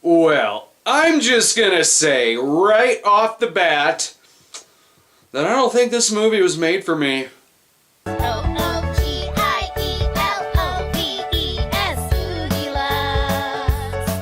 Well, I'm just gonna say right off the bat that I don't think this movie was made for me. OOGIELOVES, Oogie Loves.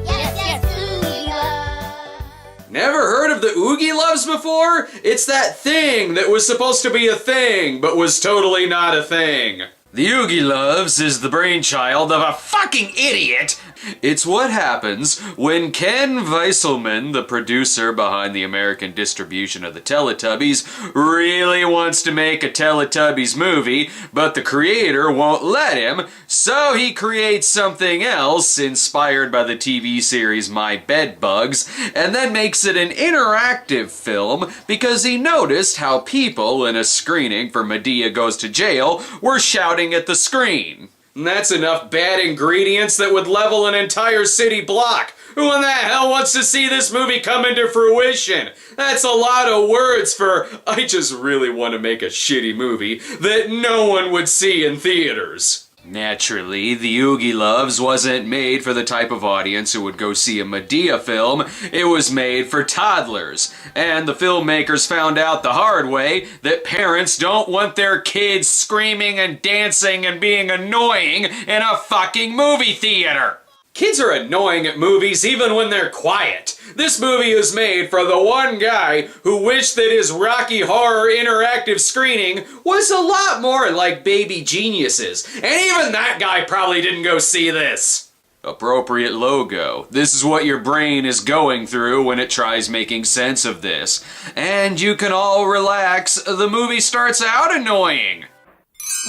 Yes, yes, Oogie Loves. Never heard of the Oogie Loves before? It's that thing that was supposed to be a thing, but was totally not a thing. The Oogie Loves is the brainchild of a fucking idiot. It's what happens when Ken Weisselman, the producer behind the American distribution of the Teletubbies, really wants to make a Teletubbies movie, but the creator won't let him, so he creates something else inspired by the TV series My Bedbugs, and then makes it an interactive film because he noticed how people in a screening for Medea Goes to Jail were shouting at the screen. And that's enough bad ingredients that would level an entire city block. Who in the hell wants to see this movie come into fruition? That's a lot of words for, I just really want to make a shitty movie that no one would see in theaters. Naturally, the Oogie Loves wasn't made for the type of audience who would go see a Medea film. It was made for toddlers. And the filmmakers found out the hard way that parents don't want their kids screaming and dancing and being annoying in a fucking movie theater. Kids are annoying at movies even when they're quiet. This movie is made for the one guy who wished that his Rocky Horror interactive screening was a lot more like Baby Geniuses. And even that guy probably didn't go see this. Appropriate logo. This is what your brain is going through when it tries making sense of this. And you can all relax. The movie starts out annoying.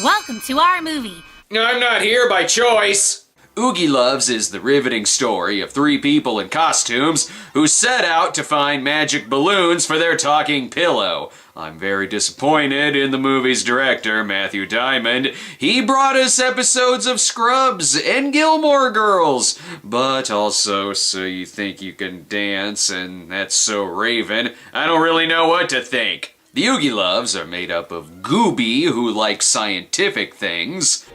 Welcome to our movie. I'm not here by choice. Oogie Loves is the riveting story of three people in costumes who set out to find magic balloons for their talking pillow. I'm very disappointed in the movie's director, Matthew Diamond. He brought us episodes of Scrubs and Gilmore Girls, but also So You Think You Can Dance and That's So Raven. I don't really know what to think. The Oogie Loves are made up of Gooby, who likes scientific things,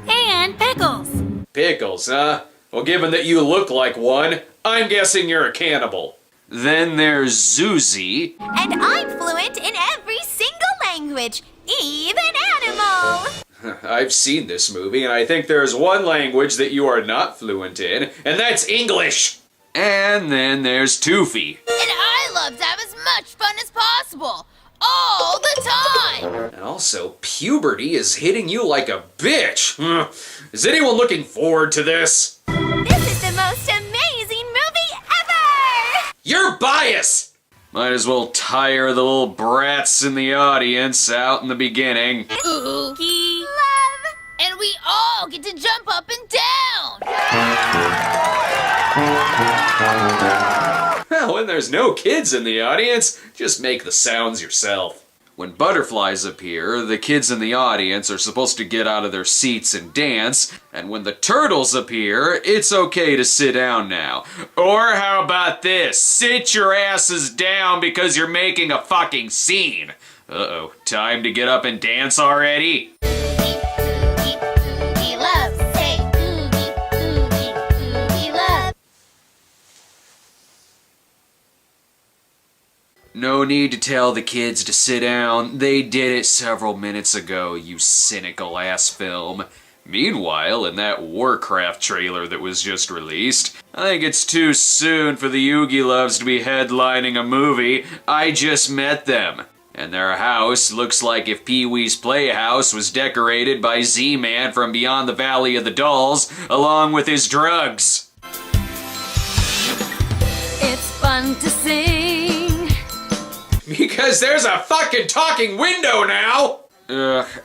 And Pickles. Pickles, huh? Well, given that you look like one, I'm guessing you're a cannibal. Then there's Zuzi. And I'm fluent in every single language, even animal. I've seen this movie, and I think there's one language that you are not fluent in, and that's English. And then there's Toofy. And I love to have as much fun as possible, all the time. And also, puberty is hitting you like a bitch. Is anyone looking forward to this? This is the most amazing movie ever! You're biased! Might as well tire the little brats in the audience out in the beginning. Oogie Love! And we all get to jump up and down! Well, when there's no kids in the audience, just make the sounds yourself. When butterflies appear, the kids in the audience are supposed to get out of their seats and dance, and when the turtles appear, it's okay to sit down now. Or how about this? Sit your asses down because you're making a fucking scene. Uh-oh, time to get up and dance already? Oogie Love! Say Oogie Love! No need to tell the kids to sit down. They did it several minutes ago, you cynical ass film. Meanwhile, in that Warcraft trailer that was just released, I think it's too soon for the Oogie Loves to be headlining a movie. I just met them. And their house looks like if Pee-wee's Playhouse was decorated by Z-Man from Beyond the Valley of the Dolls, along with his drugs. It's fun to sing. Because there's a fucking talking window now!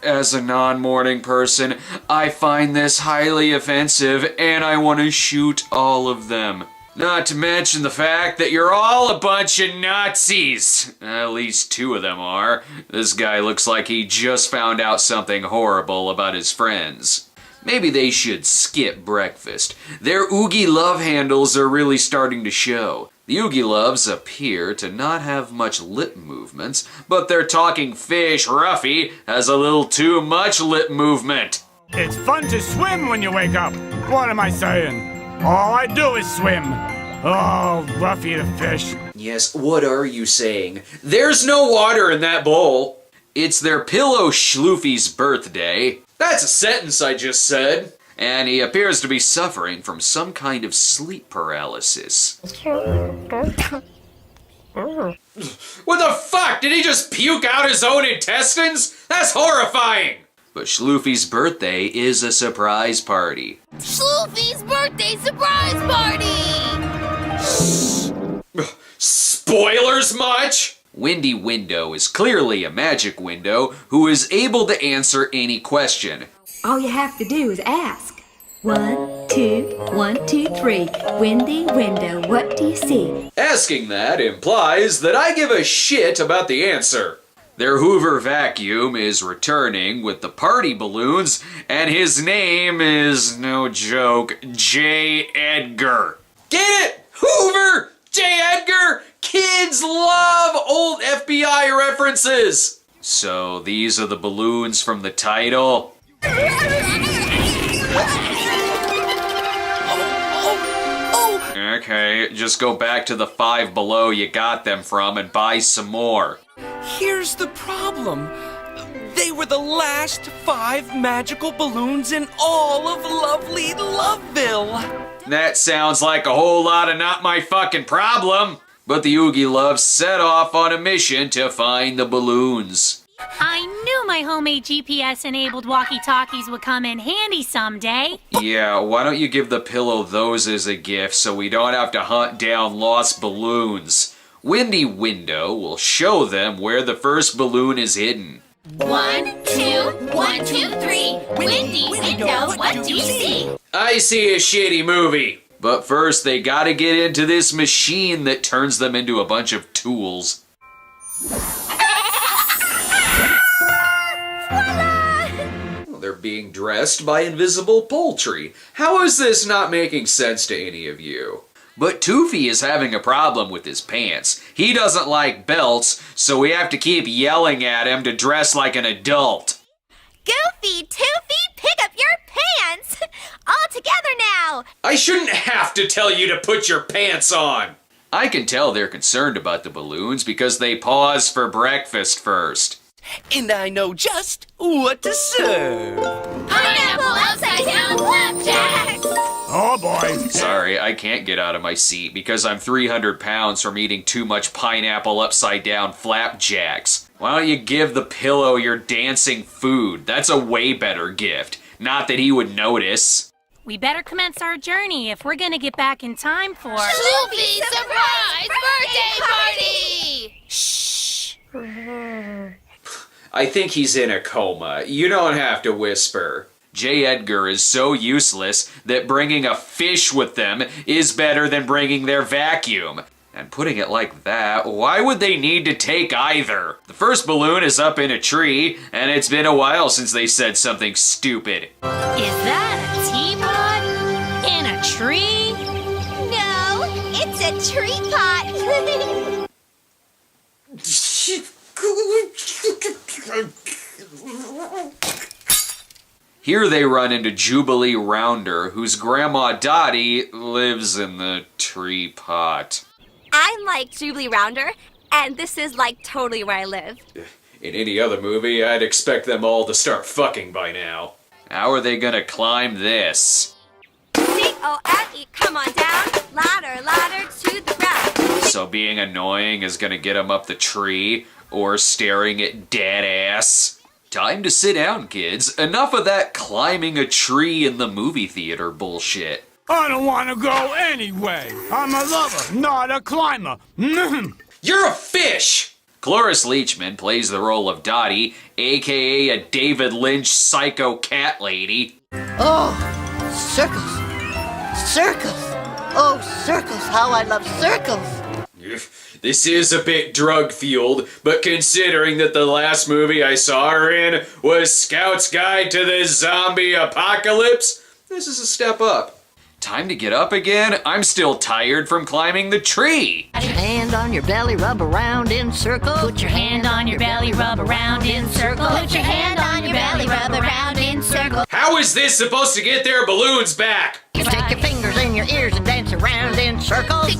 As a non-morning person, I find this highly offensive and I want to shoot all of them. Not to mention the fact that you're all a bunch of Nazis. At least two of them are. This guy looks like he just found out something horrible about his friends. Maybe they should skip breakfast. Their Oogie Love handles are really starting to show. The Oogie Loves appear to not have much lip movements, but their talking fish, Ruffy, has a little too much lip movement. It's fun to swim when you wake up. What am I saying? All I do is swim. Oh, Ruffy the fish. Yes, what are you saying? There's no water in that bowl. It's their pillow Schloofy's birthday. That's a sentence I just said. And he appears to be suffering from some kind of sleep paralysis. What the fuck? Did he just puke out his own intestines? That's horrifying! But Schloofy's birthday is a surprise party. Schloofy's birthday surprise party! Spoilers much? Windy Window is clearly a magic window who is able to answer any question. All you have to do is ask. 1, 2, 1, 2, 3. Windy window, what do you see? Asking that implies that I give a shit about the answer. Their Hoover vacuum is returning with the party balloons, and his name is, no joke, J. Edgar. Get it? Hoover! J. Edgar! Kids love old FBI references! So these are the balloons from the title? Okay, just go back to the 5 below you got them from and buy some more. Here's the problem. They were the last 5 magical balloons in all of lovely Loveville. That sounds like a whole lot of not my fucking problem. But the OOGIELOVES set off on a mission to find the balloons. I knew my homemade GPS-enabled walkie-talkies would come in handy someday. Yeah, why don't you give the pillow those as a gift so we don't have to hunt down lost balloons? Windy Window will show them where the first balloon is hidden. 1, 2, 1, 2, 3. Windy window, what do you see? I see a shitty movie. But first, they gotta get into this machine that turns them into a bunch of tools. They're being dressed by invisible poultry. How is this not making sense to any of you? But Toofy is having a problem with his pants. He doesn't like belts, so we have to keep yelling at him to dress like an adult. Goofy, Toofy, pick up your pants! All together now! I shouldn't have to tell you to put your pants on! I can tell they're concerned about the balloons because they pause for breakfast first. And I know just what to serve. Pineapple upside down flapjacks! Oh boy. Sorry, I can't get out of my seat because I'm 300 pounds from eating too much pineapple upside down flapjacks. Why don't you give the pillow your dancing food? That's a way better gift. Not that he would notice. We better commence our journey if we're gonna get back in time for... Schloofy's surprise birthday party! Shh! I think he's in a coma. You don't have to whisper. J. Edgar is so useless that bringing a fish with them is better than bringing their vacuum. And putting it like that, why would they need to take either? The first balloon is up in a tree, and it's been a while since they said something stupid. Is that a teapot? In a tree? No, it's a tree pot! Here they run into Jubilee Rounder, whose grandma Dottie lives in the tree pot. I'm like Jubilee Rounder, and this is like totally where I live. In any other movie, I'd expect them all to start fucking by now. How are they gonna climb this? C-O-F-E, come on down, ladder, ladder to the ground. So being annoying is gonna get them up the tree, or staring at dead ass? Time to sit down, kids. Enough of that climbing a tree in the movie theater bullshit. I don't want to go anyway. I'm a lover, not a climber. You're a fish! Cloris Leachman plays the role of Dottie, aka a David Lynch psycho cat lady. Oh, circles. Circles. Oh, circles. How I love circles. This is a bit drug-fueled, but considering that the last movie I saw her in was Scout's Guide to the Zombie Apocalypse, this is a step up. Time to get up again? I'm still tired from climbing the tree. Hand on your belly, rub around in circles. Put your hand on your belly, rub around in circles. Put your hand on your belly, rub around in circles. How is this supposed to get their balloons back? You stick your fingers in your ears and dance around in circles.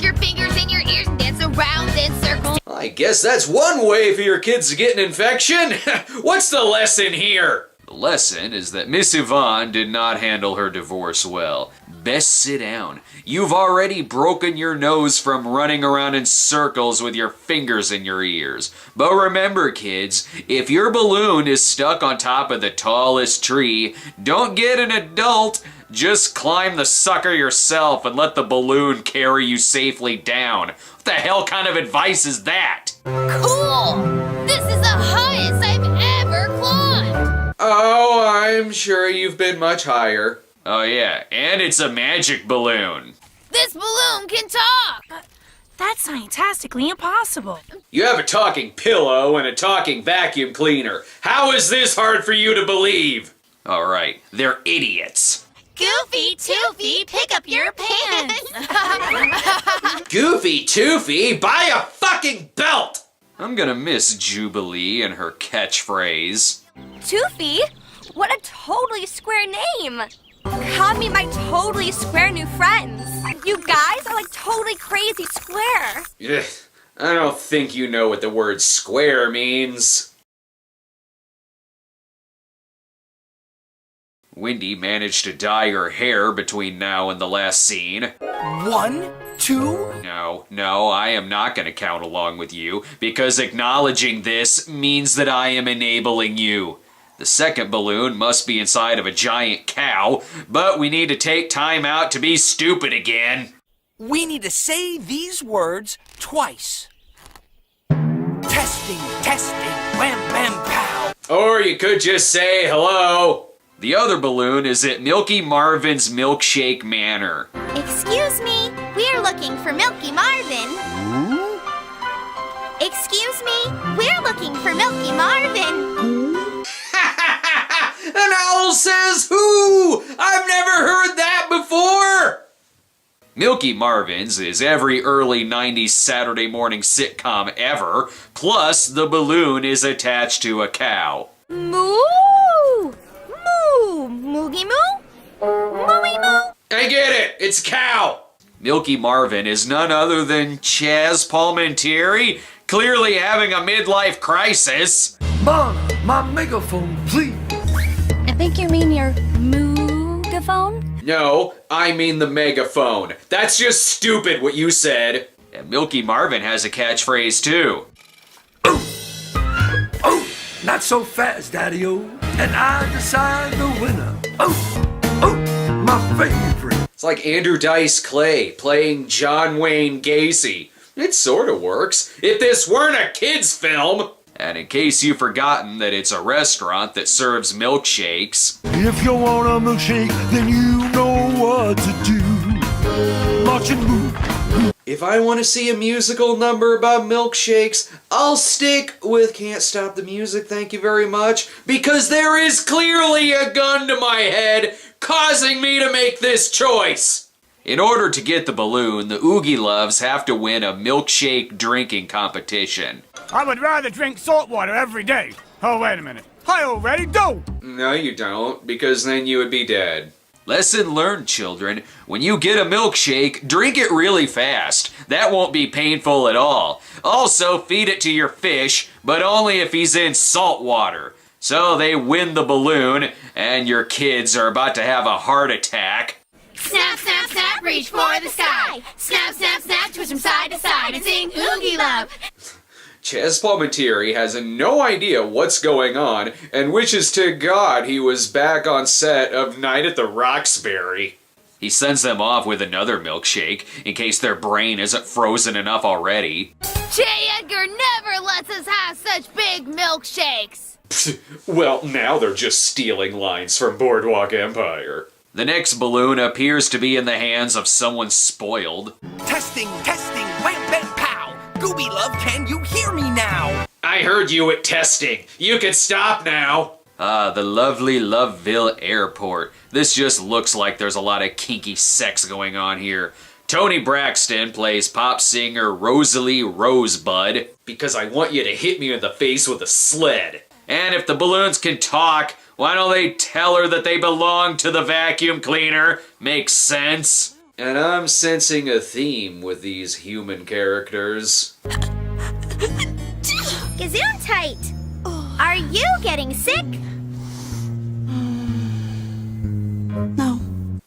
guess that's one way for your kids to get an infection. What's the lesson here? The lesson is that Miss Yvonne did not handle her divorce well. Best sit down. You've already broken your nose from running around in circles with your fingers in your ears. But remember, kids, if your balloon is stuck on top of the tallest tree, don't get an adult. Just climb the sucker yourself and let the balloon carry you safely down. What the hell kind of advice is that? Cool! This is the highest I've ever climbed! Oh, I'm sure you've been much higher. Oh yeah, and it's a magic balloon. This balloon can talk! That's scientifically impossible. You have a talking pillow and a talking vacuum cleaner. How is this hard for you to believe? All right, they're idiots. Goofy, Toofy, pick up your pants! Goofy Toofy, buy a fucking belt! I'm gonna miss Jubilee and her catchphrase. Toofy? What a totally square name! Come meet my totally square new friends. You guys are like totally crazy square. Ugh, I don't think you know what the word square means. Wendy managed to dye her hair between now and the last scene. 1, 2. No, I am not going to count along with you, because acknowledging this means that I am enabling you. The second balloon must be inside of a giant cow, but we need to take time out to be stupid again. We need to say these words twice. Testing, testing, wham, bam, pow. Or you could just say hello. The other balloon is at Milky Marvin's Milkshake Manor. Excuse me, we're looking for Milky Marvin. Excuse me, we're looking for Milky Marvin. An owl says who? I've never heard that before! Milky Marvin's is every early 90s Saturday morning sitcom ever, plus the balloon is attached to a cow. Moo! Moo! Moogie moo? Mooey moo? I get it, it's a cow! Milky Marvin is none other than Chaz Palminteri, clearly having a midlife crisis. Mama, my megaphone, please. I think you mean your moogaphone? No, I mean the megaphone. That's just stupid what you said. And Milky Marvin has a catchphrase too. Oh, not so fast, Daddy-O. And I decide the winner. Oh, my favorite. It's like Andrew Dice Clay playing John Wayne Gacy. It sort of works. If this weren't a kid's film. And in case you've forgotten that it's a restaurant that serves milkshakes. If you want a milkshake, then you know what to do. March and move. If I want to see a musical number about milkshakes, I'll stick with Can't Stop the Music, thank you very much, because there is clearly a gun to my head causing me to make this choice. In order to get the balloon, the OOGIELOVES have to win a milkshake drinking competition. I would rather drink salt water every day. Oh, wait a minute. I already do. No, you don't, because then you would be dead. Lesson learned, children. When you get a milkshake, drink it really fast. That won't be painful at all. Also, feed it to your fish, but only if he's in salt water. So they win the balloon, and your kids are about to have a heart attack. Snap, snap, snap, reach for the sky. Snap, snap, snap, twist from side to side and sing Oogie Love. Chaz Palminteri has no idea what's going on and wishes to God he was back on set of Night at the Roxbury. He sends them off with another milkshake in case their brain isn't frozen enough already. J. Edgar never lets us have such big milkshakes. Well, now they're just stealing lines from Boardwalk Empire. The next balloon appears to be in the hands of someone spoiled. Testing, testing, wham, bam, pow. Gooby Love, can you hear me now? I heard you at testing. You can stop now. Ah, the lovely Loveville Airport. This just looks like there's a lot of kinky sex going on here. Tony Braxton plays pop singer Rosalie Rosebud because I want you to hit me in the face with a sled. And if the balloons can talk, why don't they tell her that they belong to the vacuum cleaner? Makes sense. And I'm sensing a theme with these human characters. Gesundheit! Are you getting sick? No.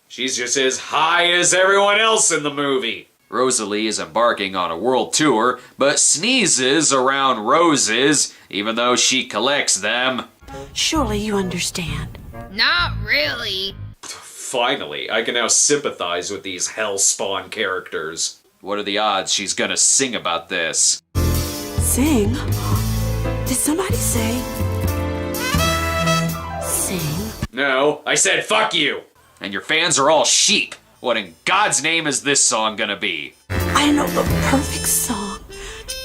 She's just as high as everyone else in the movie. Rosalie is embarking on a world tour, but sneezes around roses, even though she collects them. Surely you understand. Not really. Finally, I can now sympathize with these hellspawn characters. What are the odds she's gonna sing about this? Sing? Did somebody say? Sing? No, I said fuck you! And your fans are all sheep. What in God's name is this song gonna be? I know the perfect song.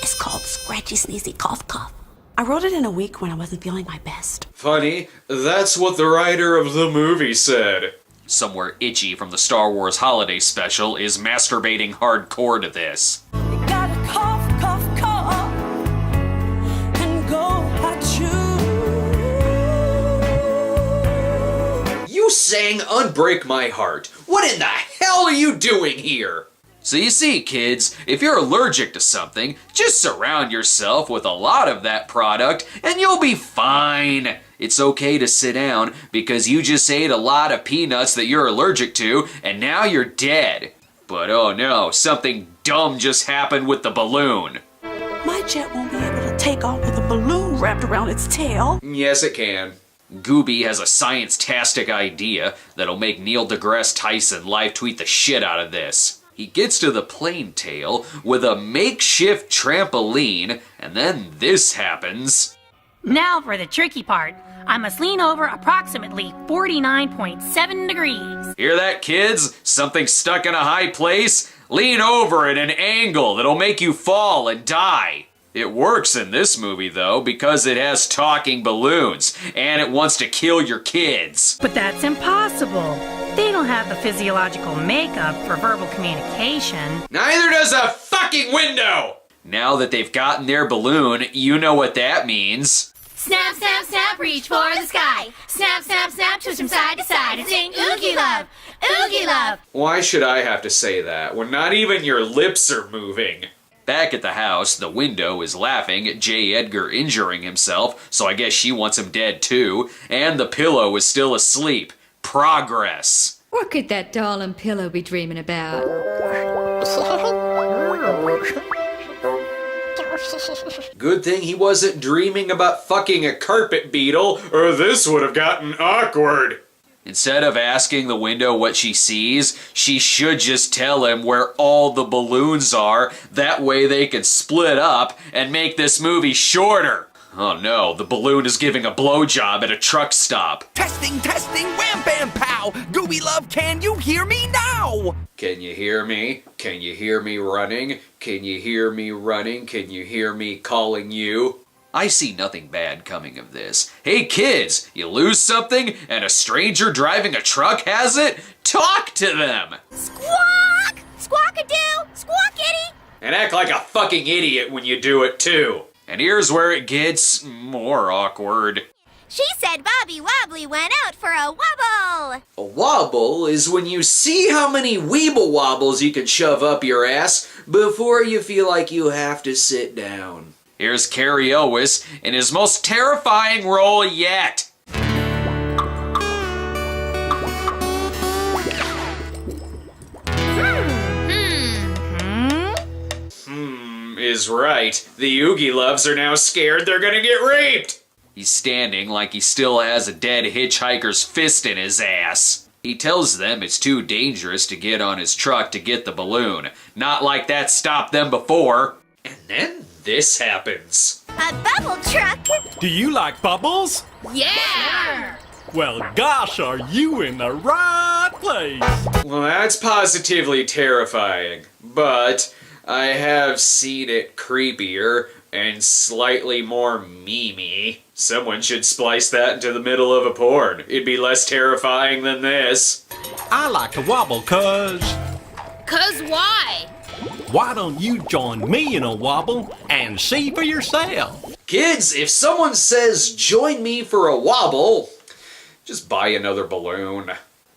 It's called Scratchy Sneezy Cough Cough. I wrote it in a week when I wasn't feeling my best. Funny, that's what the writer of the movie said. Somewhere itchy from the Star Wars holiday special is masturbating hardcore to this. You gotta cough, cough, cough, and go at you. You sang Unbreak My Heart. What in the hell are you doing here? So you see, kids, if you're allergic to something, just surround yourself with a lot of that product and you'll be fine. It's okay to sit down because you just ate a lot of peanuts that you're allergic to and now you're dead. But oh no, something dumb just happened with the balloon. My jet won't be able to take off with a balloon wrapped around its tail. Yes, it can. Gooby has a science-tastic idea that'll make Neil deGrasse Tyson live tweet the shit out of this. He gets to the plane tail with a makeshift trampoline, and then this happens. Now for the tricky part. I must lean over approximately 49.7 degrees. Hear that, kids? Something stuck in a high place? Lean over at an angle that'll make you fall and die. It works in this movie, though, because it has talking balloons, and it wants to kill your kids. But that's impossible. They don't have the physiological makeup for verbal communication. Neither does a fucking window! Now that they've gotten their balloon, you know what that means. Snap, snap, snap, reach for the sky. Snap, snap, snap, twist from side to side and sing Oogie Love, Oogie Love. Why should I have to say that when not even your lips are moving? Back at the house, the window is laughing at J. Edgar injuring himself, so I guess she wants him dead too, and the pillow is still asleep. Progress. What could that doll and pillow be dreaming about? Good thing he wasn't dreaming about fucking a carpet beetle, or this would have gotten awkward. Instead of asking the window what she sees, she should just tell him where all the balloons are. That way they can split up and make this movie shorter. Oh no, the balloon is giving a blowjob at a truck stop. Testing, testing, wham bam pow! Gooey Love, can you hear me now? Can you hear me? Can you hear me running? Can you hear me running? Can you hear me calling you? I see nothing bad coming of this. Hey kids, you lose something and a stranger driving a truck has it? Talk to them! Squawk! Squawk-a-doo! Squawk-itty! And act like a fucking idiot when you do it too. And here's where it gets more awkward. She said Bobby Wobbly went out for a wobble! A wobble is when you see how many weeble wobbles you can shove up your ass before you feel like you have to sit down. Here's Cary Elwes in his most terrifying role yet. Is right. The OOGIELOVES are now scared they're gonna get raped. He's standing like he still has a dead hitchhiker's fist in his ass. He tells them it's too dangerous to get on his truck to get the balloon. Not like that stopped them before. And then this happens. A bubble truck? Do you like bubbles? Yeah! Well, gosh, are you in the right place? Well, that's positively terrifying. But I have seen it creepier and slightly more memey. Someone should splice that into the middle of a porn. It'd be less terrifying than this. I like to wobble, cuz. Cause why? Why don't you join me in a wobble and see for yourself? Kids, if someone says, join me for a wobble, just buy another balloon.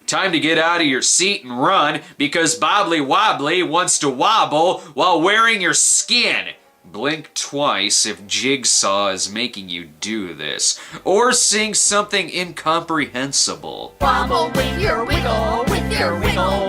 Time to get out of your seat and run because Bobbly Wobbly wants to wobble while wearing your skin. Blink twice if Jigsaw is making you do this, or sing something incomprehensible. Wobble with your wiggle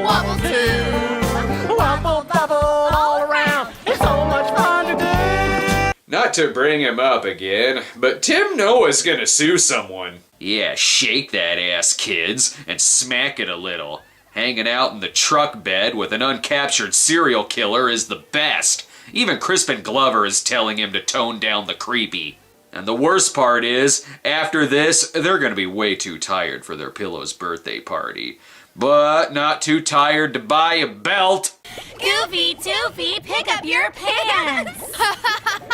wobble too. Wobble bubble all around. It's so much fun to do. Not to bring him up again, but Tim Noah's gonna sue someone. Yeah, shake that ass, kids, and smack it a little. Hanging out in the truck bed with an uncaptured serial killer is the best. Even Crispin Glover is telling him to tone down the creepy. And the worst part is, after this, they're gonna be way too tired for their Pillow's birthday party. But not too tired to buy a belt. Goofy Toofy, pick up your pants.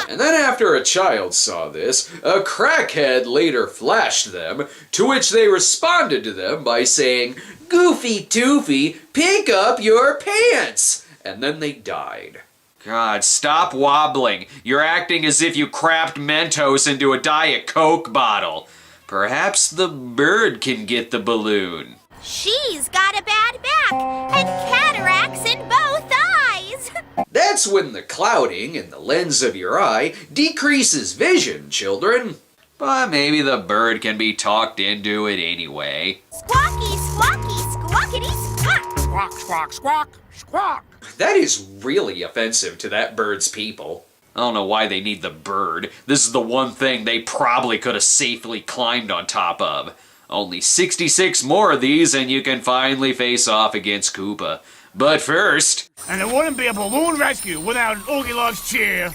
And then after a child saw this, a crackhead later flashed them, to which they responded to them by saying, "Goofy Toofy, pick up your pants!" And then they died. God, stop wobbling. You're acting as if you crapped Mentos into a Diet Coke bottle. Perhaps the bird can get the balloon. She's got a bad back and cataracts in both eyes. That's when the clouding in the lens of your eye decreases vision, children. But maybe the bird can be talked into it anyway. Squawky, squawky, squawkity, squawk. Squawk, squawk, squawk, squawk. That is really offensive to that bird's people. I don't know why they need the bird. This is the one thing they probably could have safely climbed on top of. Only 66 more of these and you can finally face off against Koopa. But first... And there wouldn't be a balloon rescue without an Oogie Loves cheer.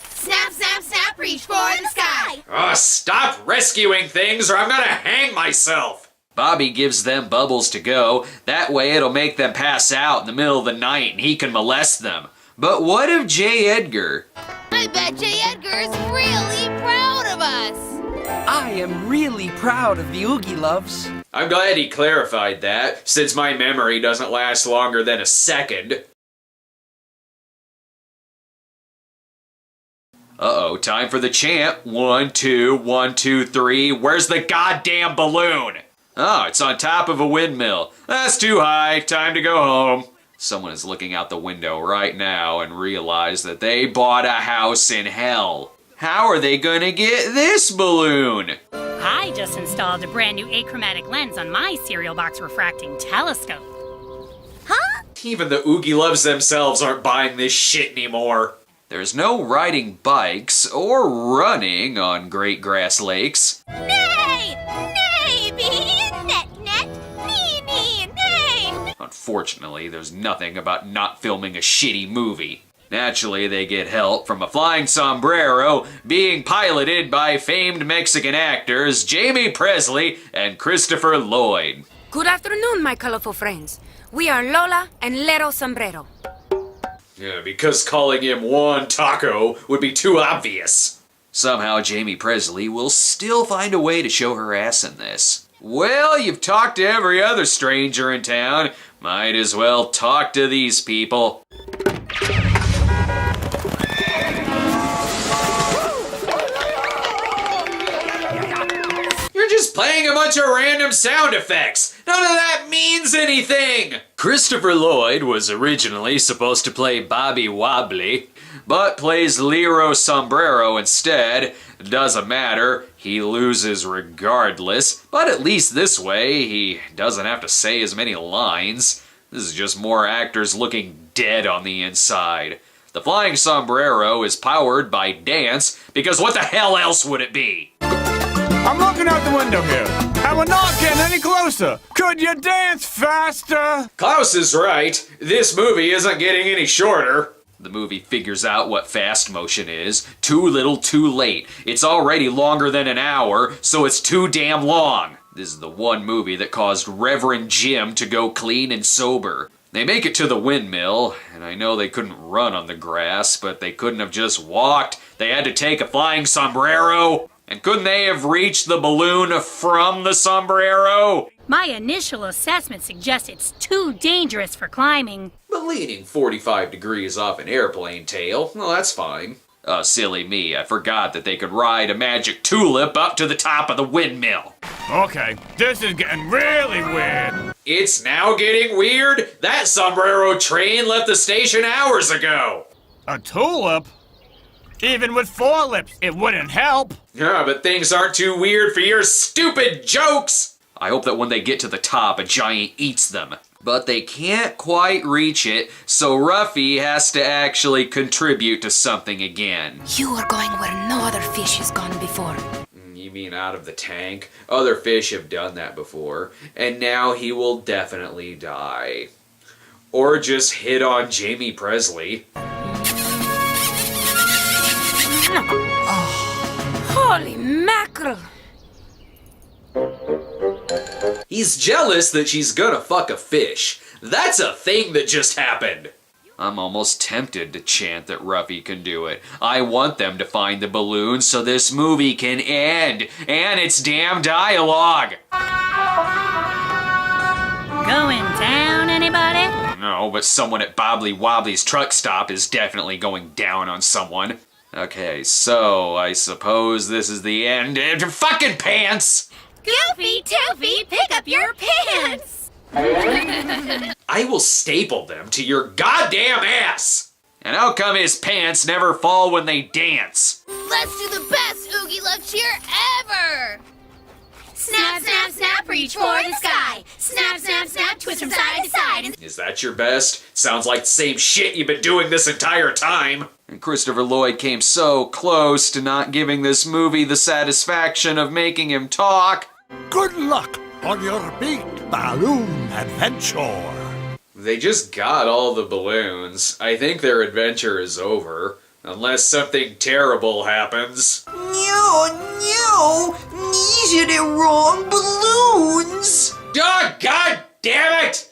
Snap, snap, snap, reach for the sky. Oh, stop rescuing things or I'm gonna hang myself! Bobby gives them bubbles to go. That way it'll make them pass out in the middle of the night and he can molest them. But what of J. Edgar? I bet J. Edgar's really proud of us. I am really proud of the Oogie Loves. I'm glad he clarified that, since my memory doesn't last longer than a second. Uh-oh, time for the chant. 1, 2, 1, 2, 3. Where's the goddamn balloon? Oh, it's on top of a windmill. That's too high. Time to go home. Someone is looking out the window right now and realize that they bought a house in hell. How are they gonna get this balloon? I just installed a brand new achromatic lens on my cereal box refracting telescope. Huh? Even the Oogie Loves themselves aren't buying this shit anymore. There's no riding bikes or running on Great Grass Lakes. Nay! Nay, bee! Net, net! Nee, nee, nay! Unfortunately, there's nothing about not filming a shitty movie. Naturally, they get help from a flying sombrero being piloted by famed Mexican actors Jamie Presley and Christopher Lloyd. Good afternoon, my colorful friends. We are Lola and Lero Sombrero. Yeah, because calling him Juan Taco would be too obvious. Somehow Jamie Presley will still find a way to show her ass in this. Well, you've talked to every other stranger in town. Might as well talk to these people. You're just playing a bunch of random sound effects. None of that means anything. Christopher Lloyd was originally supposed to play Bobby Wobbly, but plays Lero Sombrero instead. Doesn't matter, he loses regardless, but at least this way he doesn't have to say as many lines. This is just more actors looking dead on the inside. The flying sombrero is powered by dance, because what the hell else would it be? I'm looking out the window here, and we're not getting any closer. Could you dance faster? Klaus is right. This movie isn't getting any shorter. The movie figures out what fast motion is. Too little, too late. It's already longer than an hour, so it's too damn long. This is the one movie that caused Reverend Jim to go clean and sober. They make it to the windmill, and I know they couldn't run on the grass, but they couldn't have just walked. They had to take a flying sombrero. And couldn't they have reached the balloon from the sombrero? My initial assessment suggests it's too dangerous for climbing. But leaning 45 degrees off an airplane tail, well, that's fine. Oh, silly me, I forgot that they could ride a magic tulip up to the top of the windmill. Okay, this is getting really weird. It's now getting weird? That sombrero train left the station hours ago. A tulip? Even with 4 lips, it wouldn't help. Yeah, but things aren't too weird for your stupid jokes! I hope that when they get to the top, a giant eats them. But they can't quite reach it, so Ruffy has to actually contribute to something again. You are going where no other fish has gone before. You mean out of the tank? Other fish have done that before, and now he will definitely die. Or just hit on Jamie Presley. Holy mackerel! He's jealous that she's gonna fuck a fish. That's a thing that just happened. I'm almost tempted to chant that Ruffy can do it. I want them to find the balloon so this movie can end. And its damn dialogue. Going down, anybody? No, but someone at Bobbly Wobbly's truck stop is definitely going down on someone. Okay, so I suppose this is the end. Fucking pants! Goofy, Toofy, pick up your pants! I will staple them to your goddamn ass! And how come his pants never fall when they dance? Let's do the best Oogie Love cheer ever! Snap, snap, snap, reach for the sky. Snap, snap, snap, twist from side to side. Is that your best? Sounds like the same shit you've been doing this entire time. And Christopher Lloyd came so close to not giving this movie the satisfaction of making him talk. Good luck on your big balloon adventure. They just got all the balloons. I think their adventure is over. Unless something terrible happens. No, these are the wrong balloons. Oh, God damn it!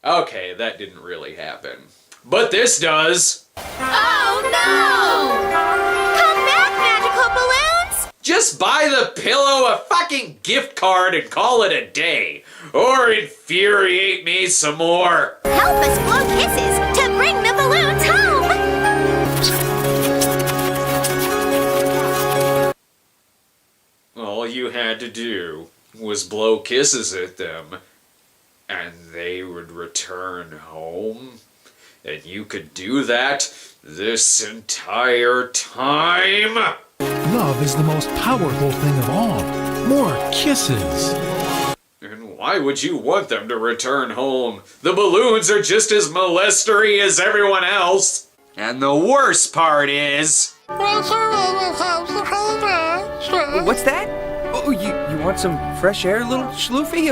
Okay, that didn't really happen. But this does. Oh no! Come back, magical balloons! Just buy the pillow a fucking gift card and call it a day. Or infuriate me some more. Help us blow kisses to bring the balloons home! All you had to do was blow kisses at them, and they would return home. And you could do that this entire time? Love is the most powerful thing of all. More kisses. And why would you want them to return home? The balloons are just as molestery as everyone else. And the worst part is... What's that? Oh, you want some fresh air, little schloofy?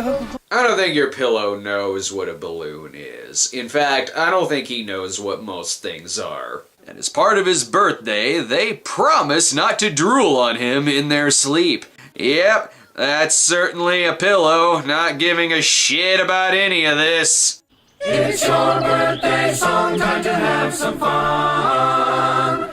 I don't think your pillow knows what a balloon is. In fact, I don't think he knows what most things are. And as part of his birthday, they promise not to drool on him in their sleep. Yep, that's certainly a pillow, not giving a shit about any of this. It's your birthday song, time to have some fun.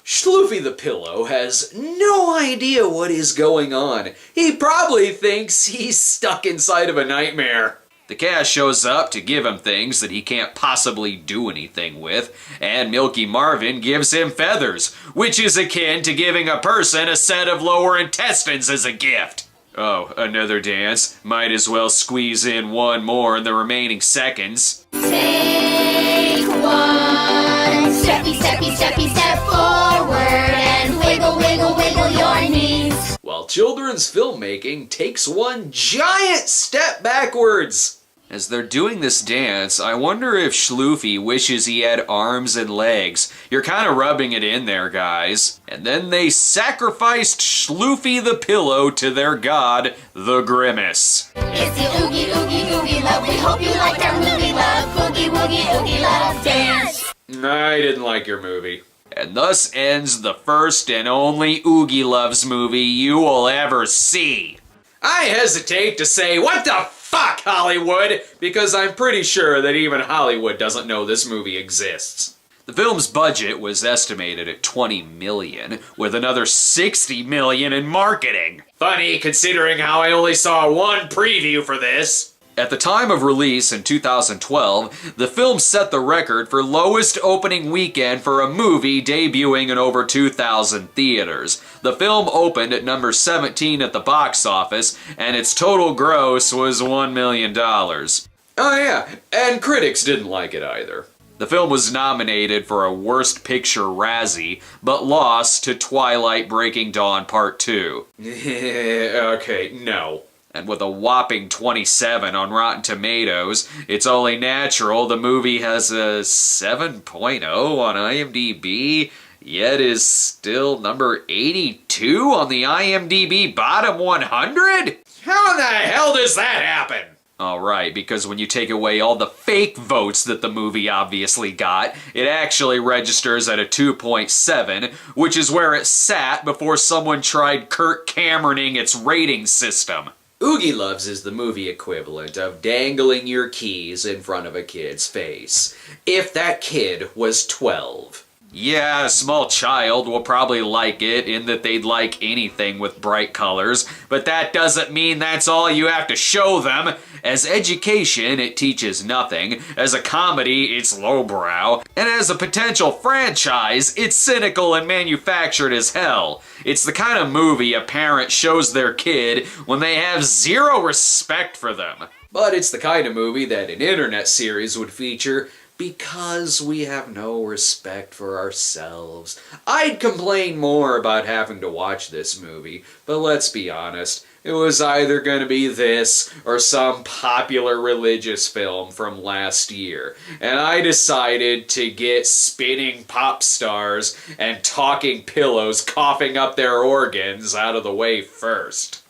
Schloofy the Pillow has no idea what is going on. He probably thinks he's stuck inside of a nightmare. The cat shows up to give him things that he can't possibly do anything with, and Milky Marvin gives him feathers, which is akin to giving a person a set of lower intestines as a gift. Oh, another dance. Might as well squeeze in one more in the remaining seconds. Take one, steppy, steppy, steppy, step forward and wiggle, wiggle, wiggle your knees. While children's filmmaking takes one giant step backwards. As they're doing this dance, I wonder if Schloofy wishes he had arms and legs. You're kind of rubbing it in there, guys. And then they sacrificed Schloofy the Pillow to their god, the Grimace. It's the Oogie, Oogie, Oogie Love. We hope you liked our movie, love. Boogie, woogie, Oogie Love dance. I didn't like your movie. And thus ends the first and only Oogie Loves movie you will ever see. I hesitate to say, what the fuck, Hollywood? Because I'm pretty sure that even Hollywood doesn't know this movie exists. The film's budget was estimated at $20 million, with another $60 million in marketing. Funny, considering how I only saw one preview for this. At the time of release in 2012, the film set the record for lowest opening weekend for a movie debuting in over 2,000 theaters. The film opened at number 17 at the box office, and its total gross was $1 million. Oh yeah, and critics didn't like it either. The film was nominated for a Worst Picture Razzie, but lost to Twilight Breaking Dawn Part 2. Okay, no. And with a whopping 27 on Rotten Tomatoes, it's only natural the movie has a 7.0 on IMDb, yet is still number 82 on the IMDb Bottom 100? How in the hell does that happen? Alright, because when you take away all the fake votes that the movie obviously got, it actually registers at a 2.7, which is where it sat before someone tried Kirk Cameroning its rating system. Oogie Loves is the movie equivalent of dangling your keys in front of a kid's face. If that kid was 12. Yeah, a small child will probably like it in that they'd like anything with bright colors, but that doesn't mean that's all you have to show them. As education, it teaches nothing. As a comedy, it's lowbrow. And as a potential franchise, it's cynical and manufactured as hell. It's the kind of movie a parent shows their kid when they have zero respect for them. But it's the kind of movie that an internet series would feature because we have no respect for ourselves. I'd complain more about having to watch this movie, but let's be honest, it was either going to be this or some popular religious film from last year, and I decided to get spinning pop stars and talking pillows coughing up their organs out of the way first.